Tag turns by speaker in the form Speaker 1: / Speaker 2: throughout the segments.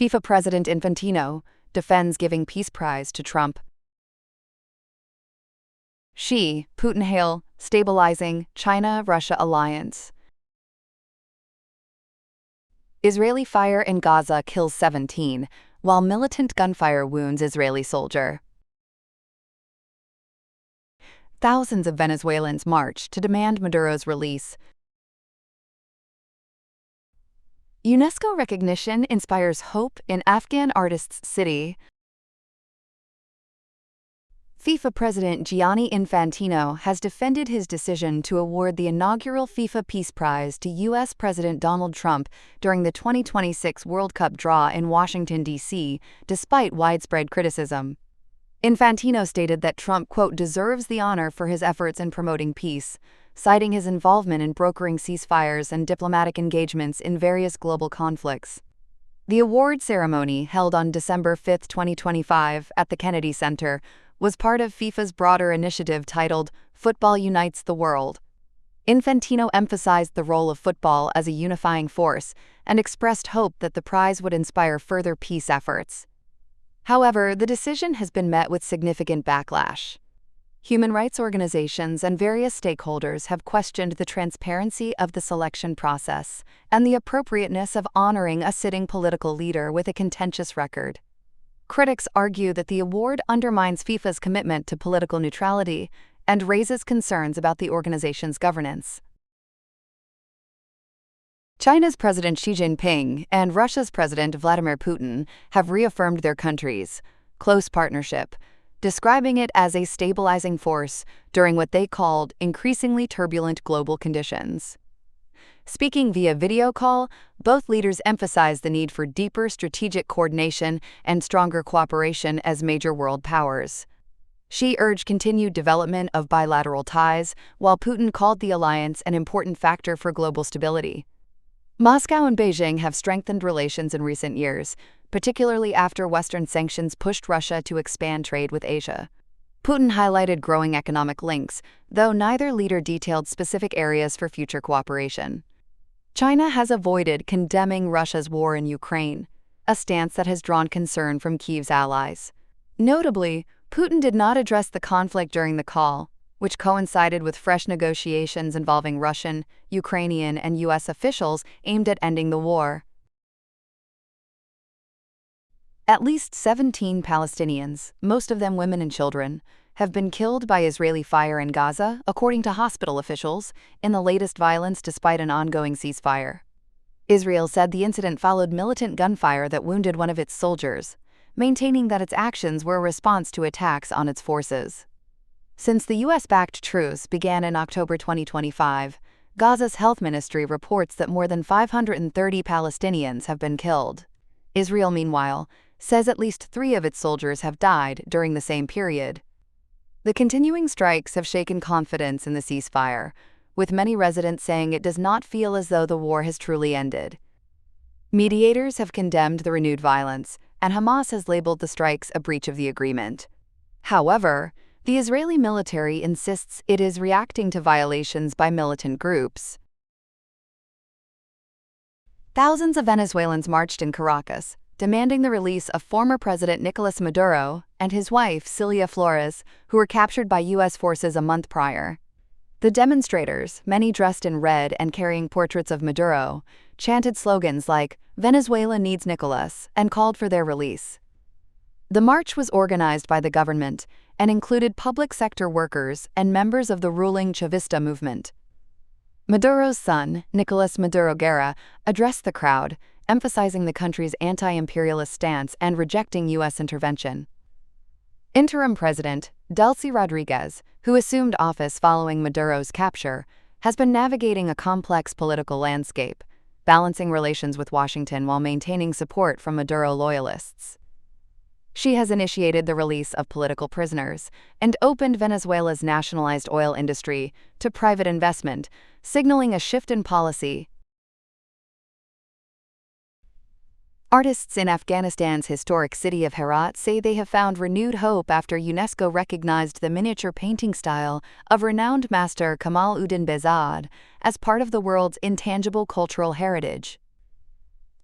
Speaker 1: FIFA President Infantino defends giving peace prize to Trump. Xi, Putin hail stabilizing China-Russia alliance. Israeli fire in Gaza kills 17, while militant gunfire wounds Israeli soldier. Thousands of Venezuelans march to demand Maduro's release. UNESCO recognition inspires hope in Afghan artists' city. FIFA President Gianni Infantino has defended his decision to award the inaugural FIFA Peace Prize to U.S. President Donald Trump during the 2026 World Cup draw in Washington, D.C., despite widespread criticism. Infantino stated that Trump, quote, deserves the honor for his efforts in promoting peace, citing his involvement in brokering ceasefires and diplomatic engagements in various global conflicts. The award ceremony, held on December 5, 2025, at the Kennedy Center, was part of FIFA's broader initiative titled Football Unites the World. Infantino emphasized the role of football as a unifying force and expressed hope that the prize would inspire further peace efforts. However, the decision has been met with significant backlash. Human rights organizations and various stakeholders have questioned the transparency of the selection process and the appropriateness of honoring a sitting political leader with a contentious record. Critics argue that the award undermines FIFA's commitment to political neutrality and raises concerns about the organization's governance. China's President Xi Jinping and Russia's President Vladimir Putin have reaffirmed their countries' close partnership, describing it as a stabilizing force during what they called increasingly turbulent global conditions. Speaking via video call, both leaders emphasized the need for deeper strategic coordination and stronger cooperation as major world powers. Xi urged continued development of bilateral ties, while Putin called the alliance an important factor for global stability. Moscow and Beijing have strengthened relations in recent years, particularly after Western sanctions pushed Russia to expand trade with Asia. Putin highlighted growing economic links, though neither leader detailed specific areas for future cooperation. China has avoided condemning Russia's war in Ukraine, a stance that has drawn concern from Kyiv's allies. Notably, Putin did not address the conflict during the call, which coincided with fresh negotiations involving Russian, Ukrainian, and U.S. officials aimed at ending the war. At least 17 Palestinians, most of them women and children, have been killed by Israeli fire in Gaza, according to hospital officials, in the latest violence despite an ongoing ceasefire. Israel said the incident followed militant gunfire that wounded one of its soldiers, maintaining that its actions were a response to attacks on its forces. Since the U.S.-backed truce began in October 2025, Gaza's health ministry reports that more than 530 Palestinians have been killed. Israel, meanwhile, says at least 3 of its soldiers have died during the same period. The continuing strikes have shaken confidence in the ceasefire, with many residents saying it does not feel as though the war has truly ended. Mediators have condemned the renewed violence, and Hamas has labeled the strikes a breach of the agreement. However, the Israeli military insists it is reacting to violations by militant groups. Thousands of Venezuelans marched in Caracas, demanding the release of former President Nicolas Maduro and his wife, Cilia Flores, who were captured by U.S. forces a month prior. The demonstrators, many dressed in red and carrying portraits of Maduro, chanted slogans like, "Venezuela needs Nicolas," and called for their release. The march was organized by the government and included public sector workers and members of the ruling Chavista movement. Maduro's son, Nicolas Maduro Guerra, addressed the crowd, emphasizing the country's anti-imperialist stance and rejecting U.S. intervention. Interim President Delcy Rodriguez, who assumed office following Maduro's capture, has been navigating a complex political landscape, balancing relations with Washington while maintaining support from Maduro loyalists. She has initiated the release of political prisoners and opened Venezuela's nationalized oil industry to private investment, signaling a shift in policy. Artists in Afghanistan's historic city of Herat say they have found renewed hope after UNESCO recognized the miniature painting style of renowned master Kamal Uddin Behzad as part of the world's intangible cultural heritage.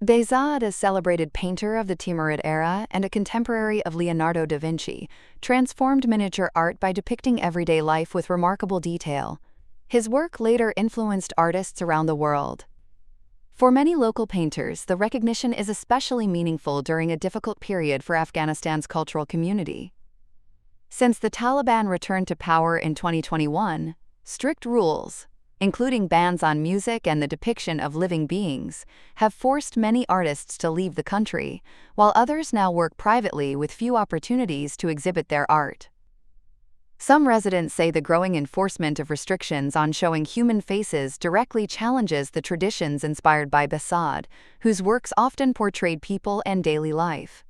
Speaker 1: Behzad, a celebrated painter of the Timurid era and a contemporary of Leonardo da Vinci, transformed miniature art by depicting everyday life with remarkable detail. His work later influenced artists around the world. For many local painters, the recognition is especially meaningful during a difficult period for Afghanistan's cultural community. Since the Taliban returned to power in 2021, strict rules, including bans on music and the depiction of living beings, have forced many artists to leave the country, while others now work privately with few opportunities to exhibit their art. Some residents say the growing enforcement of restrictions on showing human faces directly challenges the traditions inspired by Behzad, whose works often portrayed people and daily life.